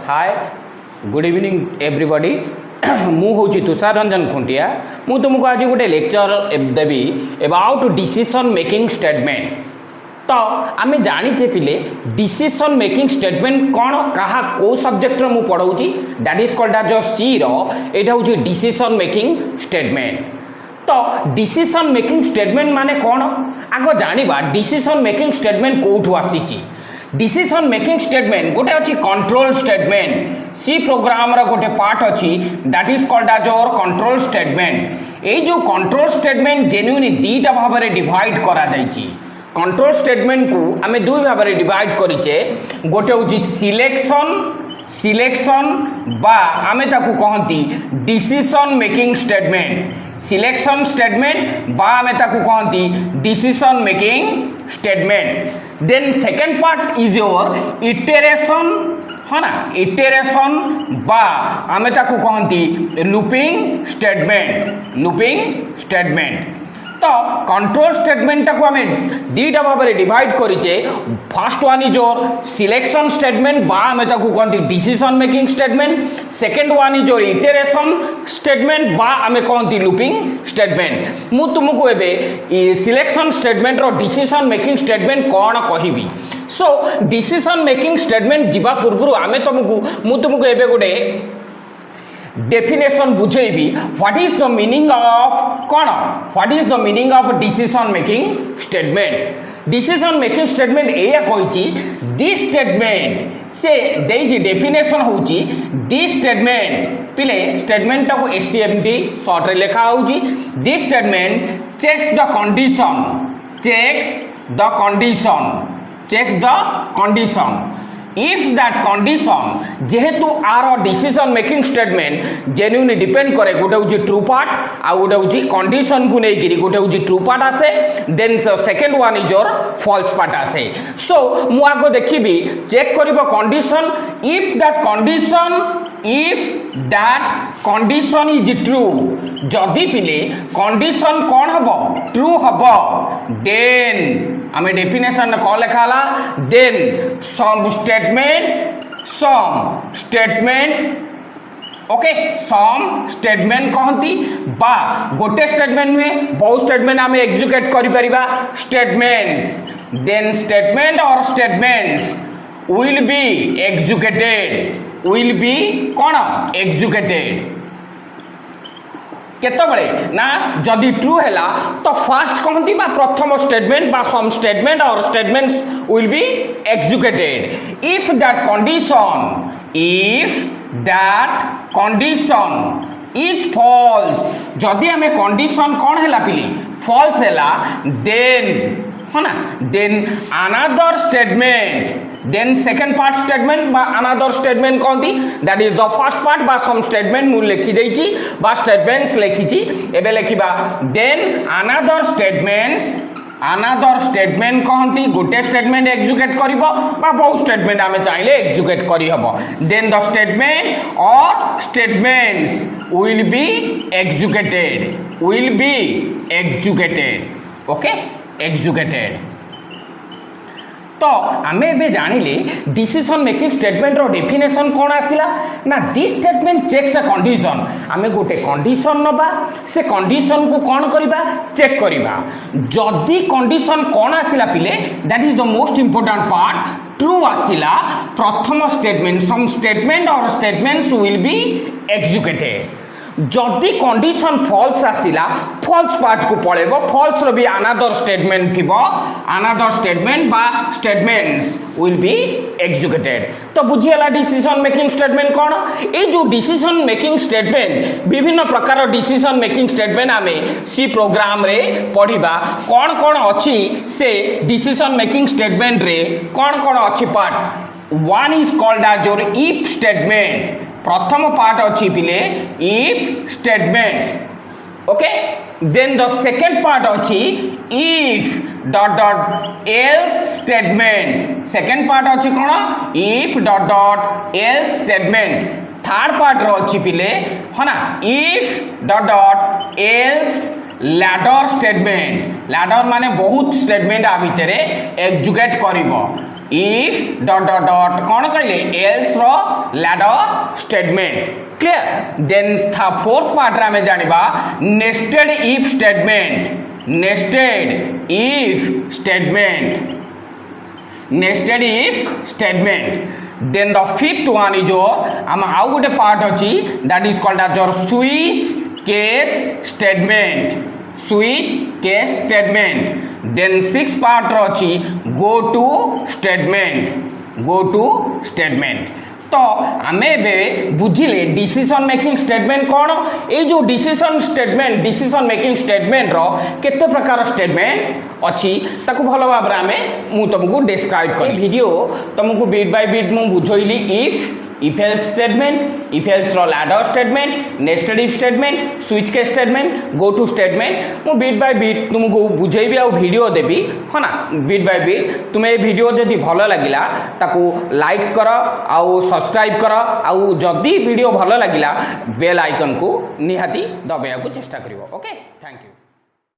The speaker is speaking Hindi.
हाय गुड इवनिंग एवरीबॉडी मु हूँ तुषार रंजन खुंटिया मु तुमको आज गोटे lecture Devi about decision making statement. तो आम जाचे पिले डिसीजन मेकिंग स्टेटमेंट कौन कहा को सब्जेक्ट मु पढ़ाऊँगी दैट इज कॉल्ड एज सी रहा हूँ डिसीजन मेकिंग स्टेटमेंट। तो डिसीजन मेकिंग स्टेटमेंट माने कौन आग जाना डिसीजन मेकिंग स्टेटमेंट कौटू आसी। डिसीजन मेकिंग स्टेटमेंट गोटे अच्छी कंट्रोल स्टेटमेंट सी प्रोग्राम रा गोटे पार्ट अच्छी दैट इज कॉल्ड एज और कंट्रोल स्टेटमेंट। ये जो कंट्रोल स्टेटमेंट जेन्युइन दीटा भाव में डिवाइड करा जाइछि। कंट्रोल स्टेटमेंट को आम दुई भाव में डिवाइड करिचे गोटे हूँ सिलेक्शन बा आमे ताकू कहती decision making statement. Selection statement बा आमे ताकू कहती decision making statement. Then second part is your iteration है ना, इटेरेशन बा आमे ताकू कहती लूपिंग स्टेटमेंट। तो कंट्रोल स्टेटमेंट को आम दीटा भाव में डिवाइड करिचे। First one is your selection statement बा आम ताकू कहती decision making statement. Second one is your iteration statement बा आम कहती लूपिंग स्टेटमेंट। मु तुमको एबे सिलेक्शन स्टेटमेंट रो डिसीजन मेकिंग स्टेटमेंट कौन कहबी। सो डिसीजन मेकिंग स्टेटमेंट जीवा पूर्व आम तुमको एबे गोटे डेफिनेशन बुझेबी what is the meaning of कौन what is the meaning of decision making statement. Decision making statement एया कहिछि दिस स्टेटमेंट से देइछि डेफिनेशन होछि दिस स्टेटमेंट पिले स्टेटमेंट को एसटीएमटी शॉर्ट रे लिखा होछि this statement checks the condition if that condition जेहेतु आर decision making statement genuine depend करे गोटे हूँ ट्रू पार्ट आ गोटे हूँ कंडीशन को लेकिन गोटे हूँ ट्रू पार्ट आसे then second one is your false part आसे। सो मु आग देखी चेक कर condition if condition is true जदि पिले कंडीशन कौन हम ट्रू हम देन आम डेफिनेशन कौन लिखा देन सम स्टेटमेंट कहती बा गोटे स्टेटमेंट नुहे बहुत स्टेटमेंट आम एग्जीक्यूट करिपरिबा स्टेटमेंट्स देन स्टेटमेंट और स्टेटमेंट्स विल बी एग्जीक्यूटेड केतबळे ना जदि ट्रू हैला तो फर्स्ट कहती बा प्रथम स्टेटमेंट बा सम स्टेटमेंट और statements will be executed if that condition is false. जदि आमे कंडीशन कौन हैला पिली फॉल्स हैला देन है ना then another statement then second part statement बा अनदर स्टेटमेंट कहती that is the first part बा सम स्टेटमेंट मु लिखि देछि बा स्टेटमेंट्स लिखिछि एबे लिखिबा देन अनदर स्टेटमेंट कहती गोटे स्टेटमेंट एग्जीक्यूट करिवो बा बहुत स्टेटमेंट आमे चाहिले एग्जीक्यूट करि हबो देन द स्टेटमेंट और statements will be executed okay executed. तो आम ए जानिले डिसीजन मेकिंग स्टेटमेंट रो डेफिनेशन कौन आसिला ना this statement checks a condition. आम गोटे कंडीशन नबा से कंडीशन को कौन करिबा चेक करिबा जदि कंडीशन कौन आसिला पिले that is the most important part true आसिला प्रथम स्टेटमेंट सम स्टेटमेंट और स्टेटमेंट्स विल बी एग्जीक्यूटेड। जदि कंडीशन फॉल्स आसिला फॉल्स पार्ट को पळेबो फॉल्स रो भी अनदर स्टेटमेंट थिबो अनदर स्टेटमेंट बा स्टेटमेंट्स विल बी एग्जीक्यूटेड। तो बुझियला डिसीजन मेकिंग स्टेटमेंट कौन ए जो डिसीजन मेकिंग स्टेटमेंट विभिन्न प्रकार डिसीजन मेकिंग स्टेटमेंट आमे सी प्रोग्राम रे पढ़िबा कौन कौन अछि से डिसीजन मेकिंग स्टेटमेंट रे कौन कौन अछि part one is called as your if statement. प्रथम पार्ट अच्छी पिले if statement okay then the second part अच्छी if dot dot else statement second part अच्छी कौन if dot dot else statement. Third part रो अच्छी पिले है ना if dot dot else ladder statement. Ladder माने बहुत स्टेटमेंट आ भितर एग्जीक्यूट करिवो इफ डॉट डॉट डॉट कौन कहले एल्स रो ladder statement clear then the fourth part रे हमें जानिबा nested if statement nested if statement nested if statement then the fifth one is आम आउ गोटे पार्ट अच्छी that is called as your switch case statement switch case statement then six part अच्छी गो टू स्टेटमेंट तो आम ए बुझिले डिसीजन मेकिंग स्टेटमेंट कौन ये जो डिसीजन मेकिंग स्टेटमेंट रो केते प्रकार स्टेटमेंट अच्छी ताकू भल भाव में तुमको डिस्क्राइब कर वीडियो तुमको बीट बाय बीट मु बुझैली if else statement if else रो ladder statement nested if statement switch case statement go to statement मु बीट बाय बीट तुमको बुझेबी आ वीडियो देबी है ना बीट बाय बीट तुम्हें वीडियो जदि भल लगिला ताकू लाइक कर आउ सब्सक्राइब कर आउ जदि वीडियो भल लगिला बेल आइकन को निहाती दबाइବାକୁ चेष्टा करिवो ओके थैंक यू।